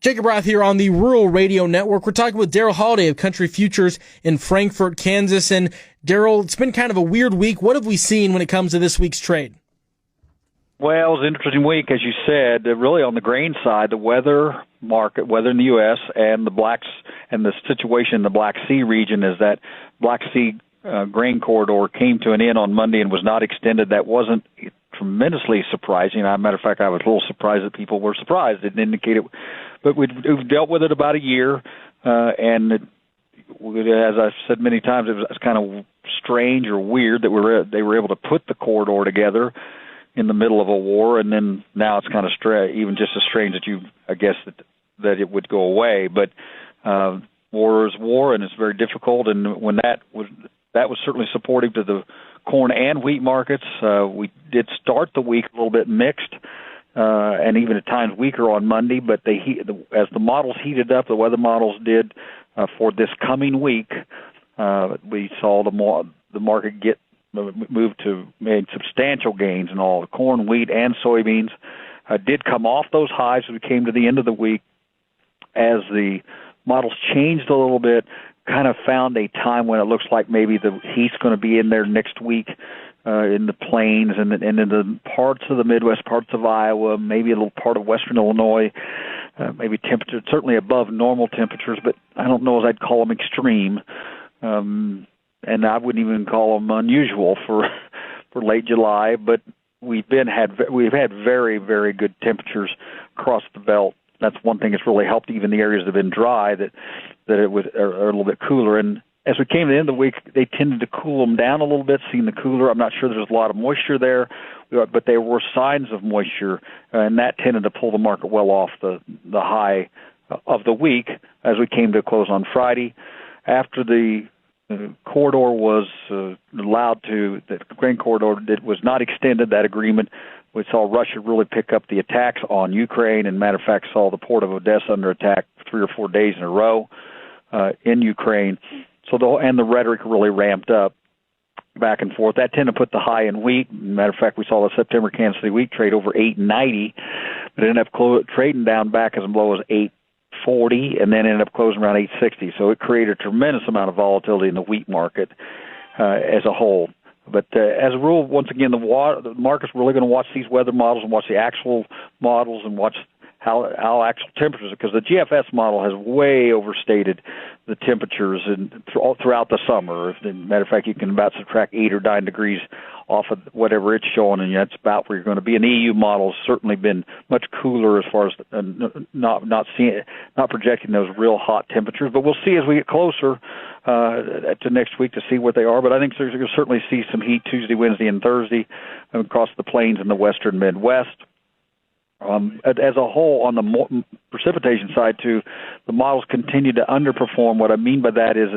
Jacob Roth here on the Rural Radio Network. We're talking with Darrell Holaday of Country Futures in Frankfort, Kansas. And Darrell, it's been kind of a weird week. What have we seen when it comes to this week's trade? Well, it was an interesting week, as you said. Really on the grain side, the weather in the U.S. and the situation in the Black Sea region is that Black Sea grain corridor came to an end on Monday and was not extended. That wasn't tremendously surprising. As a matter of fact, I was a little surprised that people were surprised. It didn't indicate it. But we've dealt with it about a year, and as I've said many times, it was kind of strange or weird that they were able to put the corridor together in the middle of a war, and then now it's kind of even just as strange that it would go away. But war is war, and it's very difficult. And when that was certainly supportive to the corn and wheat markets. We did start the week a little bit mixed, and even at times weaker on Monday. But as the models heated up, the weather models did for this coming week. We saw the market made substantial gains in all the corn, wheat, and soybeans. Did come off those highs as we came to the end of the week. As the models changed a little bit, kind of found a time when it looks like maybe the heat's going to be in there next week in the plains and in the parts of the Midwest, parts of Iowa, maybe a little part of western Illinois, maybe temperature certainly above normal temperatures, but I don't know as I'd call them extreme. And I wouldn't even call them unusual for late July, but we've had very, very good temperatures across the belt. That's one thing that's really helped even the areas that have been dry that are a little bit cooler. And as we came to the end of the week, they tended to cool them down a little bit, seeing the cooler. I'm not sure there's a lot of moisture there, but there were signs of moisture, and that tended to pull the market well off the high of the week as we came to a close on Friday. After the corridor was the grain corridor that was not extended, that agreement, we saw Russia really pick up the attacks on Ukraine, and matter of fact saw the port of Odessa under attack 3 or 4 days in a row in Ukraine. So the rhetoric really ramped up back and forth. That tended to put the high in wheat. Matter of fact, we saw the September Kansas City wheat trade over $8.90, but it ended up trading down back as low as $8.40, and then ended up closing around $8.60. So it created a tremendous amount of volatility in the wheat market as a whole. But as a rule, once again, the market's really going to watch these weather models and watch the actual models and watch how actual temperatures, because the GFS model has way overstated the temperatures throughout the summer. As a matter of fact, you can about subtract 8 or 9 degrees off of whatever it's showing, and that's about where you're going to be. An EU model has certainly been much cooler as far as not projecting those real hot temperatures. But we'll see as we get closer to next week to see what they are. But I think you'll certainly see some heat Tuesday, Wednesday, and Thursday across the plains in the western Midwest. As a whole, on the precipitation side, too, the models continue to underperform. What I mean by that is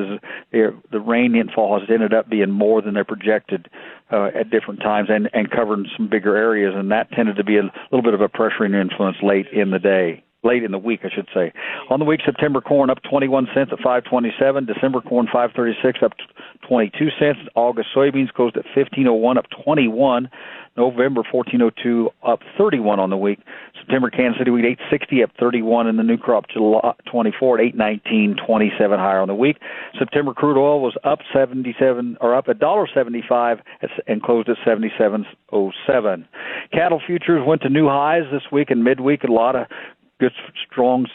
the rain infall has ended up being more than they're projected at different times and covering some bigger areas, and that tended to be a little bit of a pressuring influence late in the week, I should say. On the week, September corn up 21 cents at $5.27. December corn $5.36 up 22 cents. August soybeans closed at $15.01 up 21. November $14.02 up 31 on the week. September Kansas City wheat $8.60 up 31, and the new crop July 24 at $8.19, 27 higher on the week. September crude oil was up $1.75 and closed at 77.07. Cattle futures went to new highs this week and midweek. A lot of good, strong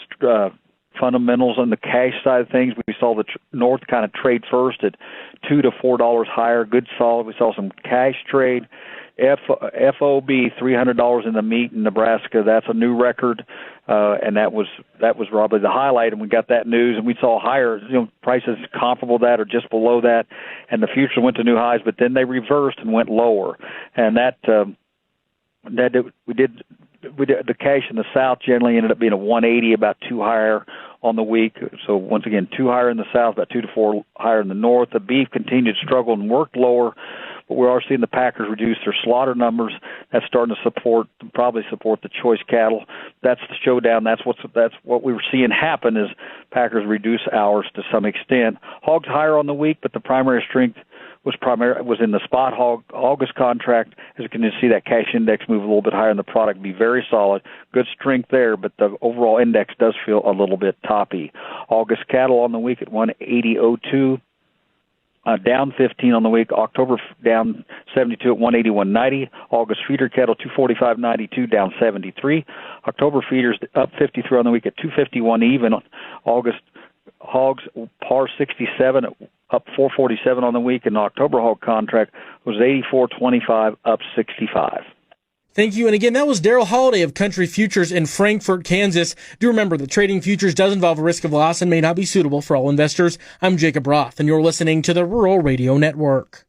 fundamentals on the cash side of things. We saw the North kind of trade first at $2 to $4 higher, good solid. We saw some cash trade. FOB $300 in the meat in Nebraska. That's a new record, and that was probably the highlight. And we got that news, and we saw higher prices comparable to that or just below that. And the futures went to new highs, but then they reversed and went lower. And we did the cash in the South generally ended up being a 180, about 2 higher on the week. So once again, 2 higher in the South, about 2 to 4 higher in the North. The beef continued to struggle and worked lower. But we are seeing the packers reduce their slaughter numbers. That's starting to probably support the choice cattle. That's the showdown. That's what we were seeing happen is packers reduce hours to some extent. Hogs higher on the week, but the primary strength was in the spot hog August contract. As you can see, that cash index move a little bit higher, and the product be very solid, good strength there. But the overall index does feel a little bit toppy. August cattle on the week at 180.02. Down 15 on the week. October down 72 at 181.90. August feeder cattle 245.92, down 73. October feeders up 53 on the week at 251 even. August hogs par 67 up 447 on the week, and the October hog contract was 84.25 up 65. Thank you. And again, that was Darrell Holaday of Country Futures in Frankfort, Kansas. Do remember that trading futures does involve a risk of loss and may not be suitable for all investors. I'm Jacob Roth, and you're listening to the Rural Radio Network.